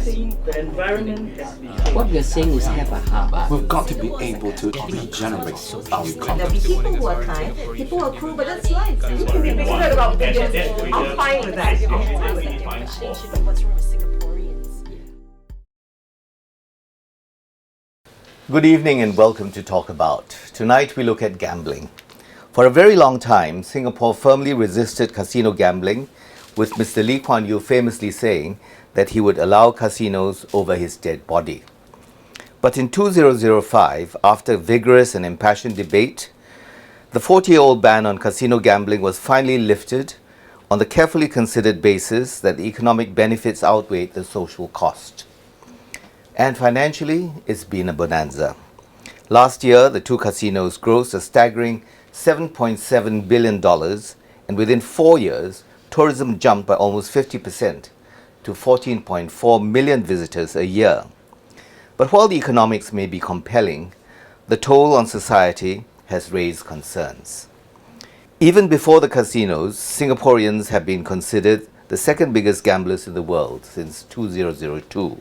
The environment has become... What we're saying is have a heart. We've got to be able to regenerate our There'll economy. be people who are kind, people who are cruel, but that's life. You can be passionate about vigorous. I'm fine with that. What's wrong with Singaporeans? Good evening and welcome to Talkabout. Tonight we look at gambling. For a very long time, Singapore firmly resisted casino gambling, with Mr. Lee Kuan Yew famously saying that he would allow casinos over his dead body. But in 2005, after vigorous and impassioned debate, the 40-year-old ban on casino gambling was finally lifted on the carefully considered basis that the economic benefits outweighed the social cost. And financially, it's been a bonanza. Last year, the two casinos grossed a staggering $7.7 billion, and within 4 years, tourism jumped by almost 50% to 14.4 million visitors a year. But while the economics may be compelling, the toll on society has raised concerns. Even before the casinos, Singaporeans have been considered the second biggest gamblers in the world since 2002.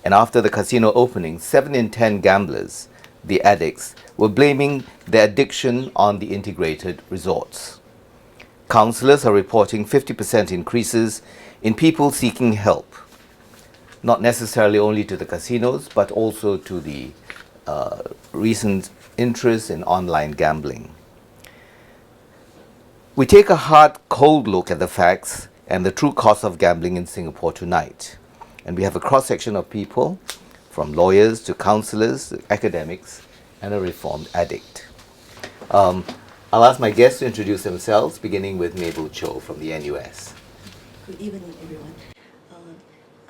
And after the casino opening, 7 in 10 gamblers, the addicts, were blaming their addiction on the integrated resorts. Counsellors are reporting 50% increases in people seeking help, not necessarily only to the casinos, but also to the recent interest in online gambling. We take a hard, cold look at the facts and the true cost of gambling in Singapore tonight. And we have a cross-section of people, from lawyers to counsellors, to academics, and a reformed addict. I'll ask my guests to introduce themselves, beginning with Mabel Cho from the NUS. Good evening, everyone.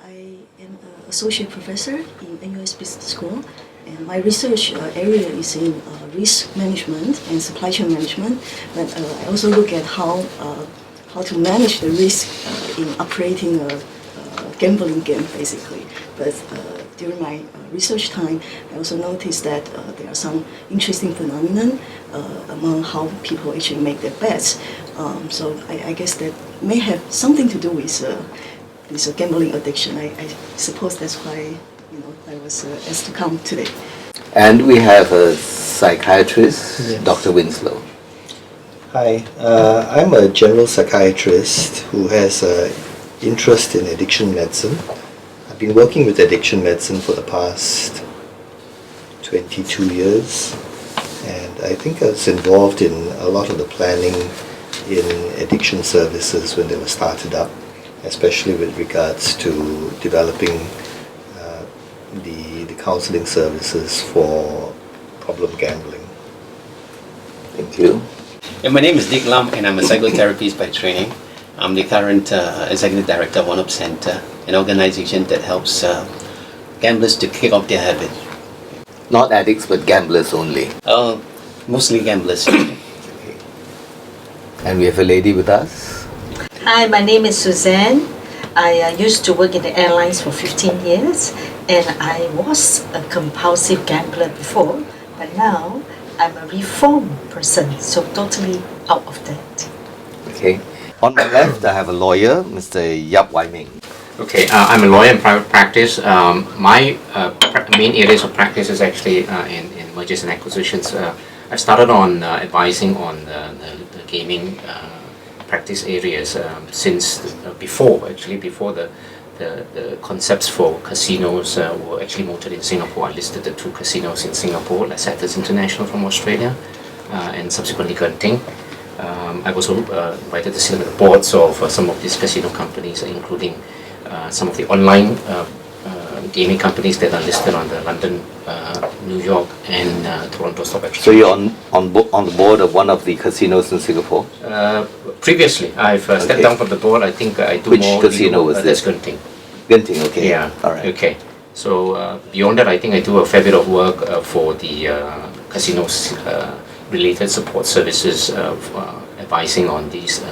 I am an associate professor in NUS Business School, and my research area is in risk management and supply chain management. But I also look at how to manage the risk in operating a gambling game, basically. But during my research time, I also noticed that there are some interesting phenomena among how people actually make their bets. So I guess that may have something to do with this gambling addiction. I suppose that's why I was asked to come today. And we have a psychiatrist, yes. Dr. Winslow. Hi, I'm a general psychiatrist who has an interest in addiction medicine. I've been working with addiction medicine for the past 22 years, and I think I was involved in a lot of the planning in addiction services when they were started up, especially with regards to developing the counseling services for problem gambling. Thank you. My name is Dick Lam, and I'm a psychotherapist by training. I'm the current executive director of One Up Center, an organization that helps gamblers to kick off their habit. Not addicts, but gamblers only. Mostly gamblers. Okay. And we have a lady with us. Hi, my name is Suzanne. I used to work in the airlines for 15 years, and I was a compulsive gambler before, but now I'm a reformed person, so totally out of that. Okay. On my left, I have a lawyer, Mr. Yap Wai Ming. Okay, I'm a lawyer in private practice. My main areas of practice is actually in mergers and acquisitions. I started on advising on the gaming practice areas since before the concepts for casinos were actually mooted in Singapore. I listed the 2 casinos in Singapore, Lasseter's International from Australia, and subsequently Genting. I was also invited to sit on the boards of some of these casino companies, including some of the online gaming companies that are listed on the London, New York, and Toronto Stock Exchange. So you're on the board of one of the casinos in Singapore? Previously, I've stepped down from the board. I think I do Which more. Which casino was this? That's Genting. Genting, okay. Yeah. All right. Okay. So beyond that, I think I do a fair bit of work for the casinos related support services, advising on these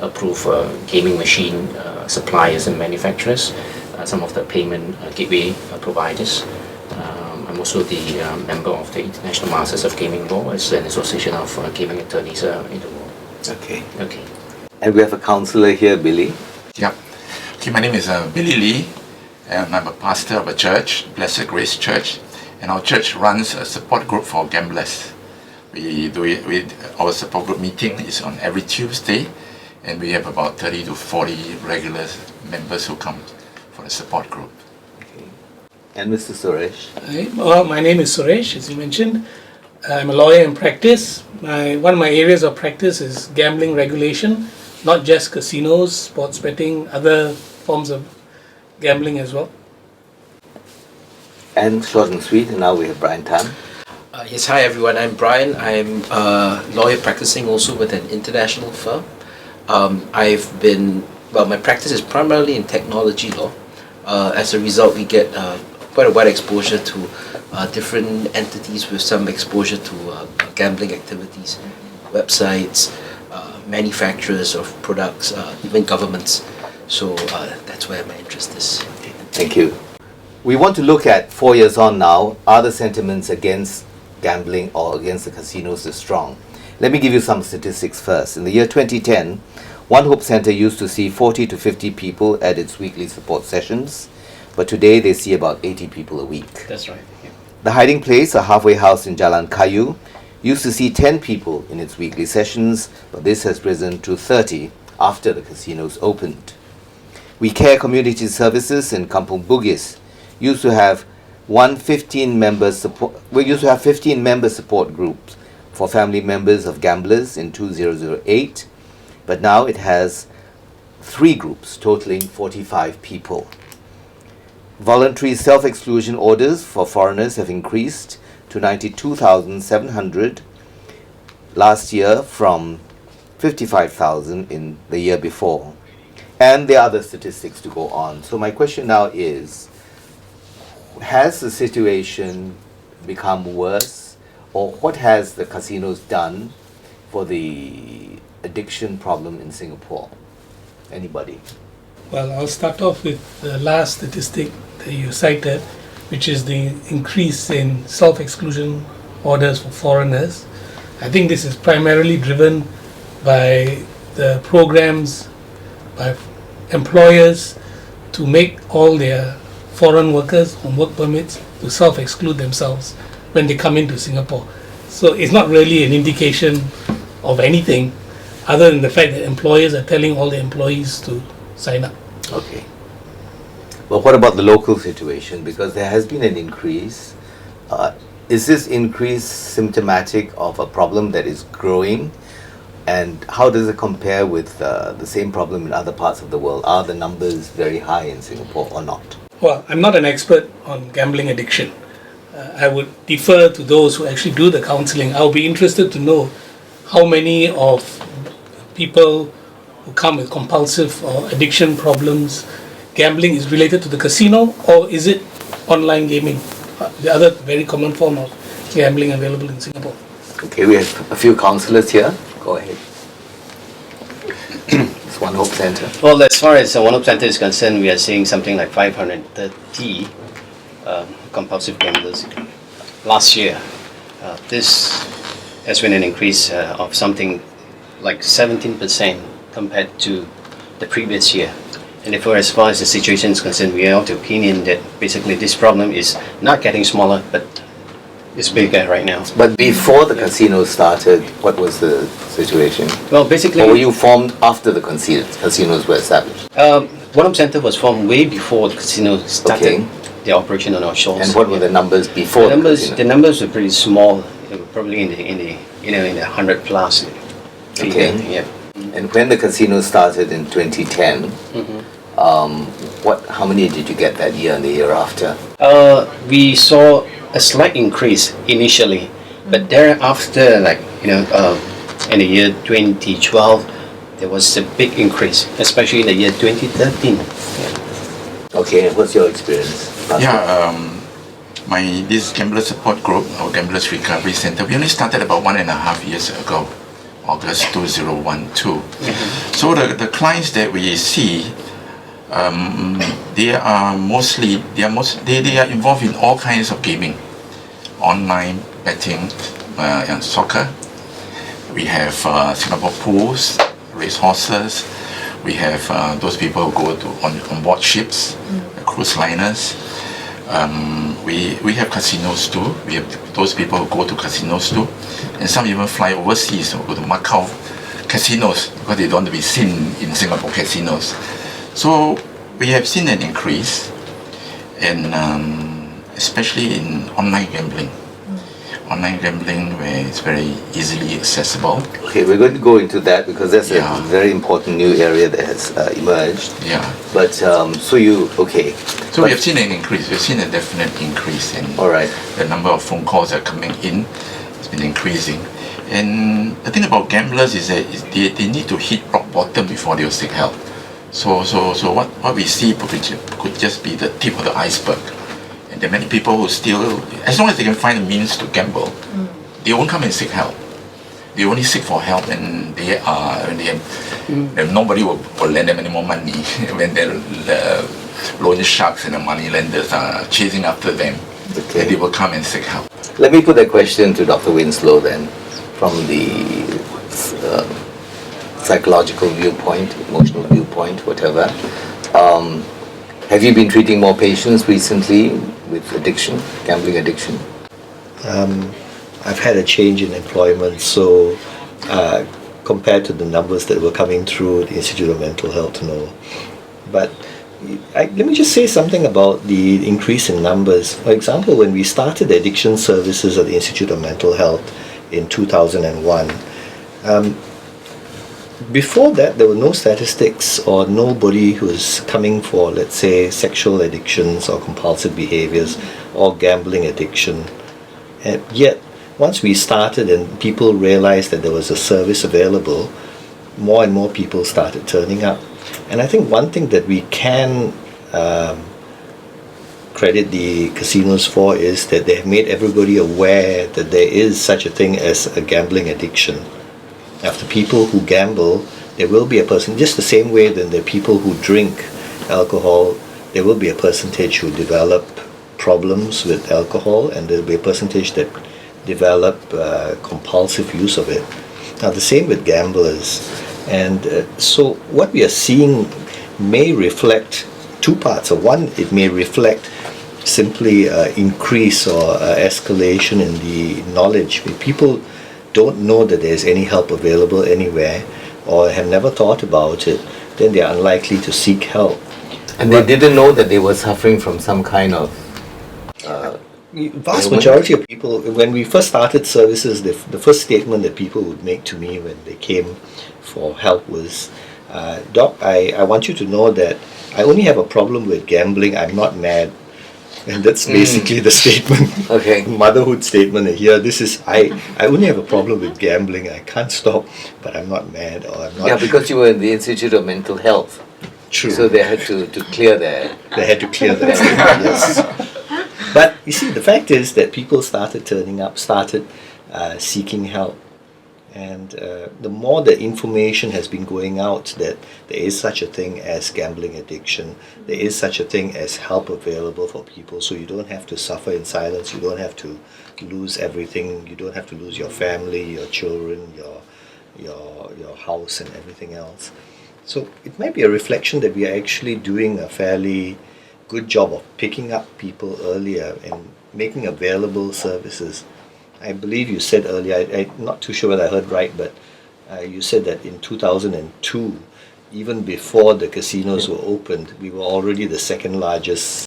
approved gaming machine suppliers and manufacturers, some of the payment gateway providers. I'm also the member of the International Masters of Gaming Law, as an association of gaming attorneys in the world. Okay. Okay. And we have a counsellor here, Billy. Yep. Okay, my name is Billy Lee, and I'm a pastor of a church, Blessed Grace Church, and our church runs a support group for gamblers. Our support group meeting is on every Tuesday, and we have about 30 to 40 regular members who come for the support group. Okay. And Mr. Suresh? Hi. Well, my name is Suresh, as you mentioned. I'm a lawyer in practice. One of my areas of practice is gambling regulation, not just casinos, sports betting, other forms of gambling as well. And short and sweet, and now we have Brian Tan. Yes, hi everyone, I'm Brian. I'm a lawyer practicing also with an international firm. My practice is primarily in technology law. As a result, we get quite a wide exposure to different entities with some exposure to gambling activities, websites, manufacturers of products, even governments. So that's where my interest is. Thank you. We want to look at 4 years on now. Are the sentiments against gambling or against the casinos is strong? Let me give you some statistics first. In the year 2010, One Hope Centre used to see 40 to 50 people at its weekly support sessions, but today they see about 80 people a week. That's right. Yeah. The Hiding Place, a halfway house in Jalan Kayu, used to see 10 people in its weekly sessions, but this has risen to 30 after the casinos opened. We Care Community Services in Kampung Bugis used to have 15 member support groups for family members of gamblers in 2008, but now it has 3 groups totaling 45 people. Voluntary self-exclusion orders for foreigners have increased to 92,700 last year from 55,000 in the year before. And there are other statistics to go on. So my question now is, has the situation become worse, or what has the casinos done for the addiction problem in Singapore? Anybody? Well, I'll start off with the last statistic that you cited, which is the increase in self-exclusion orders for foreigners. I think this is primarily driven by the programs by employers to make all their foreign workers on work permits to self-exclude themselves when they come into Singapore. So it's not really an indication of anything other than the fact that employers are telling all the employees to sign up. Okay. But what about the local situation? Because there has been an increase. Is this increase symptomatic of a problem that is growing? And how does it compare with the same problem in other parts of the world? Are the numbers very high in Singapore or not? Well, I'm not an expert on gambling addiction. I would defer to those who actually do the counselling. I'll be interested to know how many of people who come with compulsive or addiction problems, gambling is related to the casino, or is it online gaming, the other very common form of gambling available in Singapore? Okay, we have a few counsellors here. Go ahead. It's One Hope Centre. Well, as far as One Hope Centre is concerned, we are seeing something like 530 compulsive gamblers last year. This has been an increase of something like 17% compared to the previous year. And therefore, as far as the situation is concerned, we are of the opinion that basically this problem is not getting smaller, but it's bigger right now. But before the casinos started, what was the situation? Well, basically... Or were you formed after the casinos were established? One Hope Centre was formed way before the casino started their operation on our shores. And what were the numbers before the casino? The numbers were pretty small, probably in the 100 plus. Okay. Yeah. And when the casino started in 2010, how many did you get that year and the year after? We saw a slight increase initially, but thereafter, in the year 2012, there was a big increase, especially in the year 2013. Yeah. Okay, and what's your experience? This gambler support group, our Gamblers Recovery Center, we only started about 1.5 years ago, August 2012. So the clients that we see, they are involved in all kinds of gaming, online betting, and soccer. We have Singapore pools, race horses. We have those people who go on board ships, cruise liners. We have casinos too. We have those people who go to casinos too, and some even fly overseas or go to Macau casinos because they don't want to be seen in Singapore casinos. So we have seen an increase, and especially in online gambling. Online gambling where it's very easily accessible. Okay, we're going to go into that because that's a very important new area that has emerged. Yeah. But So but we have seen an increase. We've seen a definite increase in all right. the number of phone calls that are coming in. It's been increasing. And the thing about gamblers is that they need to hit rock bottom before they'll seek help. So what we see could just be the tip of the iceberg. And there are many people who still, as long as they can find a means to gamble, they won't come and seek help. They only seek for help when nobody will lend them any more money, when the loan sharks and the money lenders are chasing after them. Okay. They will come and seek help. Let me put that question to Dr. Winslow then, from the psychological viewpoint, emotional viewpoint, whatever. Have you been treating more patients recently with addiction, gambling addiction? I've had a change in employment, so compared to the numbers that were coming through the Institute of Mental Health, no. But let me just say something about the increase in numbers. For example, when we started addiction services at the Institute of Mental Health in 2001, before that there were no statistics or nobody who was coming for, let's say, sexual addictions or compulsive behaviors or gambling addiction. And yet, once we started and people realized that there was a service available, more and more people started turning up. And I think one thing that we can credit the casinos for is that they have made everybody aware that there is such a thing as a gambling addiction. After people who gamble, there will be a person, just the same way that the people who drink alcohol, there will be a percentage who develop problems with alcohol, and there will be a percentage that develop compulsive use of it. Now the same with gamblers. And so what we are seeing may reflect two parts. One, it may reflect simply increase or escalation in the knowledge. If people don't know that there's any help available anywhere or have never thought about it, then they are unlikely to seek help. And they didn't know that they were suffering from some kind of vast majority of people, when we first started services, the first statement that people would make to me when they came for help was, Doc, I want you to know that I only have a problem with gambling, I'm not mad. And that's basically the statement. Okay. Motherhood statement here. This is I only have a problem with gambling. I can't stop, but I'm not mad or I'm not. Yeah, because you were in the Institute of Mental Health. True. So they had to clear that. They had to clear that. Yes. But you see, the fact is that people started turning up, started seeking help. And the more the information has been going out that there is such a thing as gambling addiction, there is such a thing as help available for people, so you don't have to suffer in silence, you don't have to lose everything, you don't have to lose your family, your children, your house and everything else. So it might be a reflection that we are actually doing a fairly good job of picking up people earlier and making available services. I believe you said earlier, I'm not too sure whether I heard right, but you said that in 2002, even before the casinos were opened, we were already the second largest